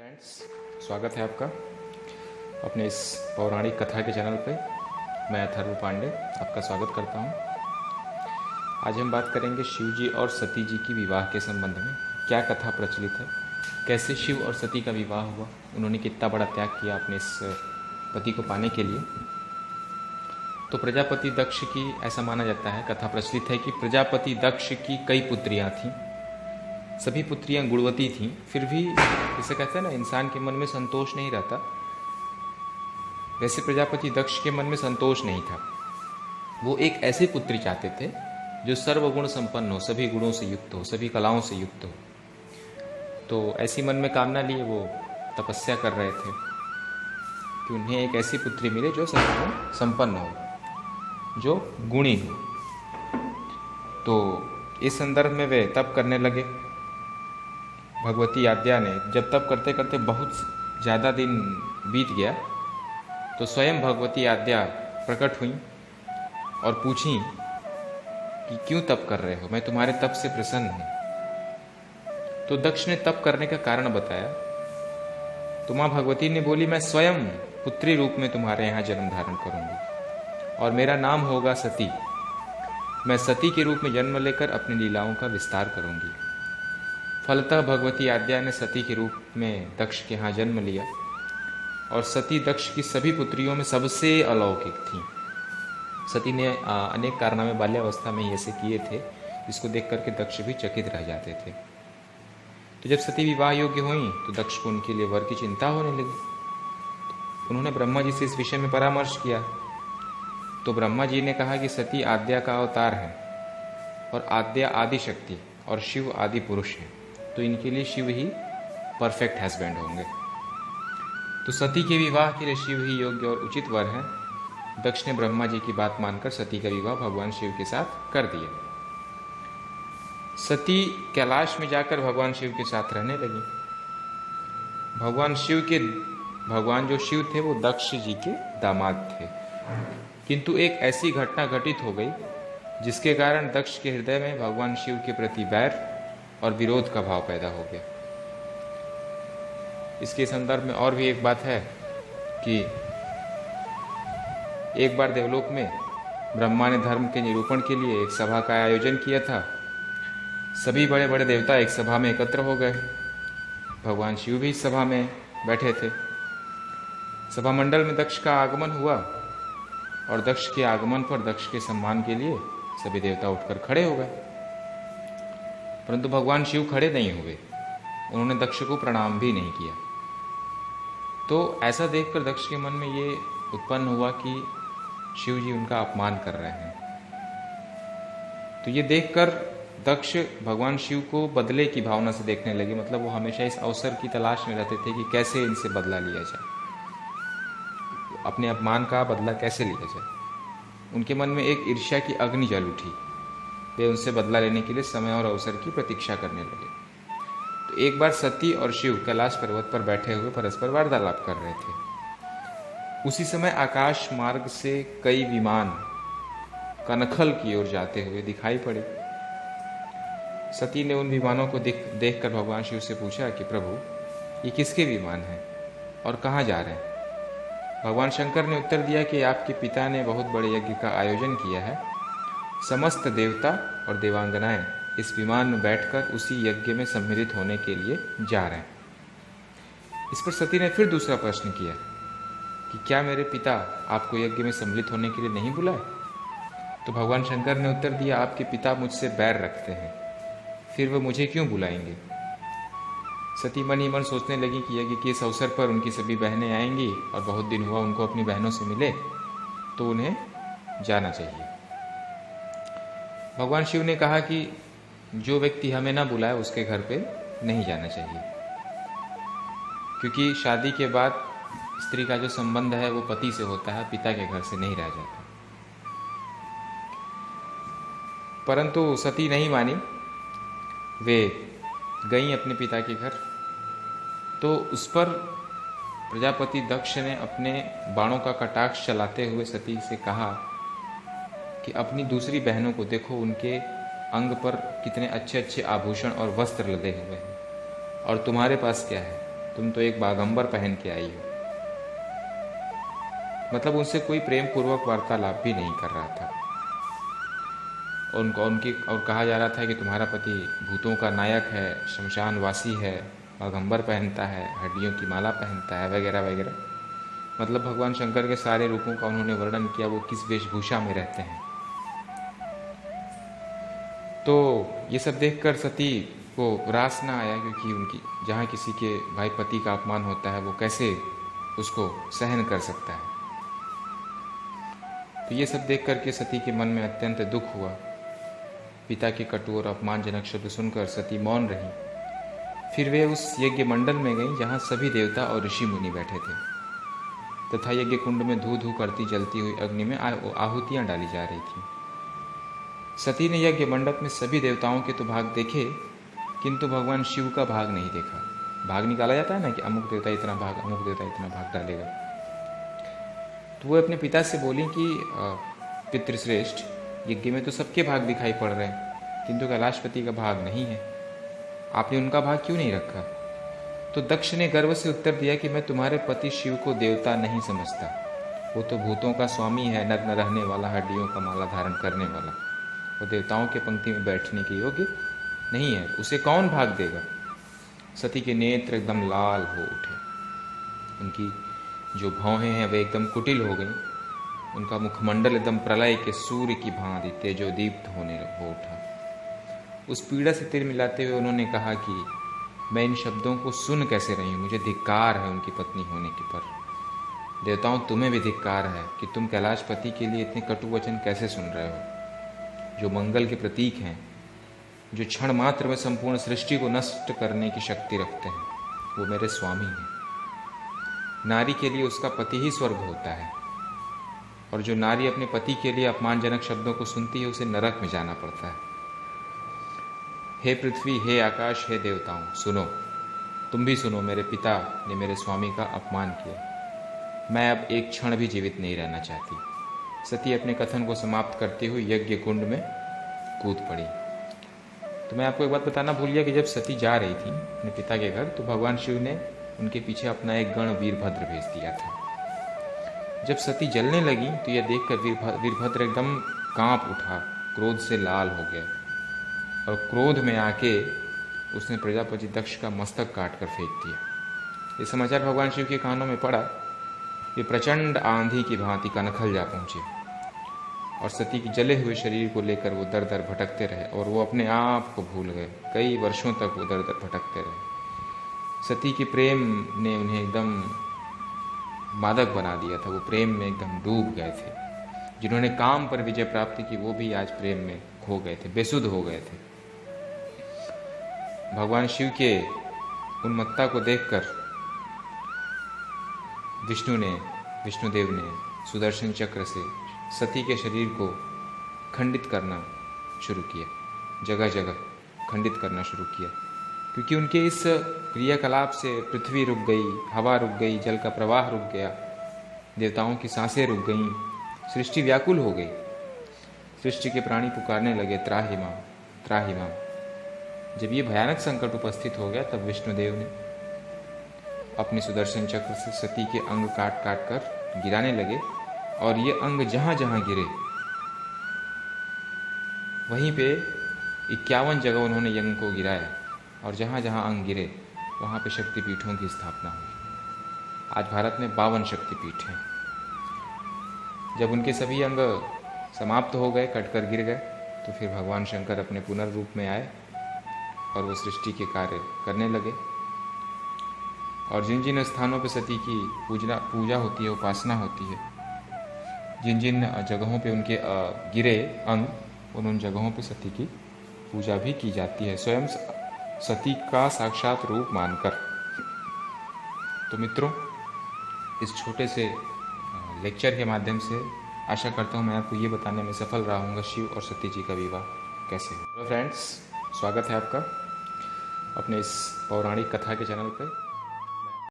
Friends, स्वागत है आपका अपने इस पौराणिक कथा के चैनल पे। मैं अथर्व पांडे आपका स्वागत करता हूँ। आज हम बात करेंगे शिव जी और सती जी की विवाह के संबंध में। क्या कथा प्रचलित है, कैसे शिव और सती का विवाह हुआ, उन्होंने कितना बड़ा त्याग किया अपने इस पति को पाने के लिए। तो प्रजापति दक्ष की, ऐसा माना जाता है, कथा प्रचलित है कि प्रजापति दक्ष की कई पुत्रियाँ थीं। सभी पुत्रियां गुणवती थीं, फिर भी जैसे कहते हैं ना, इंसान के मन में संतोष नहीं रहता, वैसे प्रजापति दक्ष के मन में संतोष नहीं था। वो एक ऐसी पुत्री चाहते थे जो सर्वगुण संपन्न हो, सभी गुणों से युक्त हो, सभी कलाओं से युक्त हो। तो ऐसी मन में कामना लिए वो तपस्या कर रहे थे कि उन्हें एक ऐसी पुत्री मिले जो सर्वगुण संपन्न हो, जो गुणी हो। तो इस संदर्भ में वे तप करने लगे। भगवती आद्या ने जब तप करते करते बहुत ज़्यादा दिन बीत गया तो स्वयं भगवती आद्या प्रकट हुई और पूछी कि क्यों तप कर रहे हो, मैं तुम्हारे तप से प्रसन्न हूँ। तो दक्ष ने तप करने का कारण बताया। तो माँ भगवती ने बोली, मैं स्वयं पुत्री रूप में तुम्हारे यहाँ जन्म धारण करूँगी और मेरा नाम होगा सती। मैं सती के रूप में जन्म लेकर अपनी लीलाओं का विस्तार करूँगी। फलतः भगवती आद्या ने सती के रूप में दक्ष के यहाँ जन्म लिया और सती दक्ष की सभी पुत्रियों में सबसे अलौकिक थी। सती ने अनेक कारनामे बाल्यावस्था में ऐसे किए थे जिसको देख करके दक्ष भी चकित रह जाते थे। तो जब सती विवाह योग्य हुई तो दक्ष को उनके लिए वर की चिंता होने लगी। उन्होंने ब्रह्मा जी से इस विषय में परामर्श किया। तो ब्रह्मा जी ने कहा कि सती आद्या का अवतार है और आद्या आदि शक्ति और शिव आदि पुरुष है, तो इनके लिए शिव ही परफेक्ट हस्बैंड होंगे। तो सती के विवाह के लिए शिव ही योग्य और उचित वर हैं। दक्ष ने ब्रह्मा जी की बात मानकर सती का विवाह भगवान शिव के साथ कर दिया। सती कैलाश में जाकर भगवान शिव के साथ रहने लगी। भगवान जो शिव थे वो दक्ष जी के दामाद थे। किंतु एक ऐसी घटना घटित हो गई जिसके कारण दक्ष के हृदय में भगवान शिव के प्रति बैर और विरोध का भाव पैदा हो गया। इसके संदर्भ में और भी एक बात है कि एक बार देवलोक में ब्रह्मा ने धर्म के निरूपण के लिए एक सभा का आयोजन किया था। सभी बड़े बड़े देवता एक सभा में एकत्र हो गए। भगवान शिव भी इस सभा में बैठे थे। सभा मंडल में दक्ष का आगमन हुआ और दक्ष के आगमन पर दक्ष के सम्मान के लिए सभी देवता उठकर खड़े हो गए, परंतु भगवान शिव खड़े नहीं हुए। उन्होंने दक्ष को प्रणाम भी नहीं किया। तो ऐसा देखकर दक्ष के मन में ये उत्पन्न हुआ कि शिव जी उनका अपमान कर रहे हैं। तो ये देखकर दक्ष भगवान शिव को बदले की भावना से देखने लगे। मतलब वो हमेशा इस अवसर की तलाश में रहते थे कि कैसे इनसे बदला लिया जाए, अपने अपमान का बदला कैसे लिया जाए। उनके मन में एक ईर्ष्या की अग्नि जल उठी। वे उनसे बदला लेने के लिए समय और अवसर की प्रतीक्षा करने लगे। तो एक बार सती और शिव कैलाश पर्वत पर बैठे हुए परस्पर वार्तालाप कर रहे थे। उसी समय आकाश मार्ग से कई विमान कनखल की ओर जाते हुए दिखाई पड़े। सती ने उन विमानों को देखकर भगवान शिव से पूछा कि प्रभु, ये किसके विमान हैं और कहाँ जा रहे हैं? भगवान शंकर ने उत्तर दिया कि आपके पिता ने बहुत बड़े यज्ञ का आयोजन किया है। समस्त देवता और देवांगनाएं इस विमान में बैठकर उसी यज्ञ में सम्मिलित होने के लिए जा रहे हैं। इस पर सती ने फिर दूसरा प्रश्न किया कि क्या मेरे पिता आपको यज्ञ में सम्मिलित होने के लिए नहीं बुलाए? तो भगवान शंकर ने उत्तर दिया, आपके पिता मुझसे बैर रखते हैं, फिर वो मुझे क्यों बुलाएंगे? सती मन ही मन सोचने लगी कि यज्ञ के इस अवसर पर उनकी सभी बहनें आएंगी और बहुत दिन हुआ उनको अपनी बहनों से मिले, तो उन्हें जाना चाहिए। भगवान शिव ने कहा कि जो व्यक्ति हमें ना बुलाए उसके घर पे नहीं जाना चाहिए, क्योंकि शादी के बाद स्त्री का जो संबंध है वो पति से होता है, पिता के घर से नहीं रह जाता। परंतु सती नहीं मानी। वे गईं अपने पिता के घर। तो उस पर प्रजापति दक्ष ने अपने बाणों का कटाक्ष चलाते हुए सती से कहा कि अपनी दूसरी बहनों को देखो, उनके अंग पर कितने अच्छे अच्छे आभूषण और वस्त्र लदे हुए हैं, और तुम्हारे पास क्या है? तुम तो एक बागंबर पहन के आई हो। मतलब उनसे कोई प्रेम पूर्वक वार्तालाप भी नहीं कर रहा था। और कहा जा रहा था कि तुम्हारा पति भूतों का नायक है, शमशानवासी है, बागंबर पहनता है, हड्डियों की माला पहनता है, वगैरह वगैरह। मतलब भगवान शंकर के सारे रूपों का उन्होंने वर्णन किया, वो किस वेशभूषा में रहते हैं। तो ये सब देखकर सती को रास ना आया, क्योंकि उनकी जहाँ किसी के भाई पति का अपमान होता है वो कैसे उसको सहन कर सकता है। तो ये सब देख करके सती के मन में अत्यंत दुख हुआ। पिता के कटु और अपमानजनक शब्द सुनकर सती मौन रही। फिर वे उस यज्ञ मंडल में गईं जहाँ सभी देवता और ऋषि मुनि बैठे थे तथा यज्ञ कुंड में धू धू करती जलती हुई अग्नि में आहुतियां डाली जा रही थी। सती ने यज्ञ मंडप में सभी देवताओं के तो भाग देखे, किंतु भगवान शिव का भाग नहीं देखा। भाग निकाला जाता है ना कि अमुक देवता इतना भाग, अमुक देवता इतना भाग डालेगा। तो वो अपने पिता से बोली कि पितृश्रेष्ठ, यज्ञ में तो सबके भाग दिखाई पड़ रहे हैं, किंतु कैलाशपति का भाग नहीं है। आपने उनका भाग क्यों नहीं रखा? तो दक्ष ने गर्व से उत्तर दिया कि मैं तुम्हारे पति शिव को देवता नहीं समझता। वो तो भूतों का स्वामी है, नग्न रहने वाला, हड्डियों का माला धारण करने वाला। वो देवताओं के पंक्ति में बैठने के योग्य नहीं है, उसे कौन भाग देगा? सती के नेत्र एकदम लाल हो उठे, उनकी जो भौहें हैं वे एकदम कुटिल हो गईं, उनका मुखमंडल एकदम प्रलय के सूर्य की भांति तेजोदीप्त हो उठा। उस पीड़ा से तिल मिलाते हुए उन्होंने कहा कि मैं इन शब्दों को सुन कैसे रही हूँ, मुझे धिक्कार है उनकी पत्नी होने के पर। देवताओं, तुम्हें भी धिक्कार है कि तुम कैलाशपति के लिए इतने कटु वचन कैसे सुन रहे हो, जो मंगल के प्रतीक हैं, जो क्षण मात्र में संपूर्ण सृष्टि को नष्ट करने की शक्ति रखते हैं। वो मेरे स्वामी हैं। नारी के लिए उसका पति ही स्वर्ग होता है, और जो नारी अपने पति के लिए अपमानजनक शब्दों को सुनती है उसे नरक में जाना पड़ता है। हे पृथ्वी, हे आकाश, हे देवताओं, सुनो, तुम भी सुनो। मेरे पिता ने मेरे स्वामी का अपमान किया, मैं अब एक क्षण भी जीवित नहीं रहना चाहती। सती अपने कथन को समाप्त करते हुए यज्ञ कुंड में कूद पड़ी। तो मैं आपको एक बात बताना भूल गया कि जब सती जा रही थी अपने पिता के घर, तो भगवान शिव ने उनके पीछे अपना एक गण वीरभद्र भेज दिया था। जब सती जलने लगी तो यह देखकर वीरभद्र एकदम कांप उठा, क्रोध से लाल हो गया, और क्रोध में आके उसने प्रजापति दक्ष का मस्तक काट कर फेंक दिया। ये समाचार भगवान शिव के कानों में पड़ा। वे प्रचंड आंधी की भांति कनखल जा पहुंचे, और सती के जले हुए शरीर को लेकर वो दर दर भटकते रहे, और वो अपने आप को भूल गए। कई वर्षों तक वो दर दर भटकते रहे। सती के प्रेम ने उन्हें एकदम मादक बना दिया था। वो प्रेम में एकदम डूब गए थे। जिन्होंने काम पर विजय प्राप्त की वो भी आज प्रेम में खो गए थे, बेसुध हो गए थे। भगवान शिव के उन्मत्ता को देखकर विष्णुदेव ने सुदर्शन चक्र से सती के शरीर को खंडित करना शुरू किया, जगह जगह खंडित करना शुरू किया, क्योंकि उनके इस क्रियाकलाप से पृथ्वी रुक गई, हवा रुक गई, जल का प्रवाह रुक गया, देवताओं की सांसें रुक गईं, सृष्टि व्याकुल हो गई। सृष्टि के प्राणी पुकारने लगे, त्राहि माम, त्राहि माम। जब ये भयानक संकट उपस्थित हो गया तब विष्णुदेव ने अपने सुदर्शन चक्र से सती के अंग काट काट कर गिराने लगे, और ये अंग जहां जहां गिरे वहीं पे 51 जगह उन्होंने यज्ञ को गिराया, और जहां जहां अंग गिरे वहां पे शक्तिपीठों की स्थापना हुई। आज भारत में 52 शक्तिपीठ हैं। जब उनके सभी अंग समाप्त हो गए, कटकर गिर गए, तो फिर भगवान शंकर अपने पुनर्रूप में आए और वो सृष्टि के कार्य करने लगे। और जिन जिन स्थानों पर सती की पूजा होती है, उपासना होती है, जिन जिन जगहों पे उनके गिरे अंग, उन जगहों पे सती की पूजा भी की जाती है, स्वयं सती का साक्षात रूप मानकर। तो मित्रों, इस छोटे से लेक्चर के माध्यम से आशा करता हूँ मैं आपको ये बताने में सफल रहा हूँगा शिव और सती जी का विवाह कैसे हो। तो फ्रेंड्स, स्वागत है आपका अपने इस पौराणिक कथा के चैनल पे।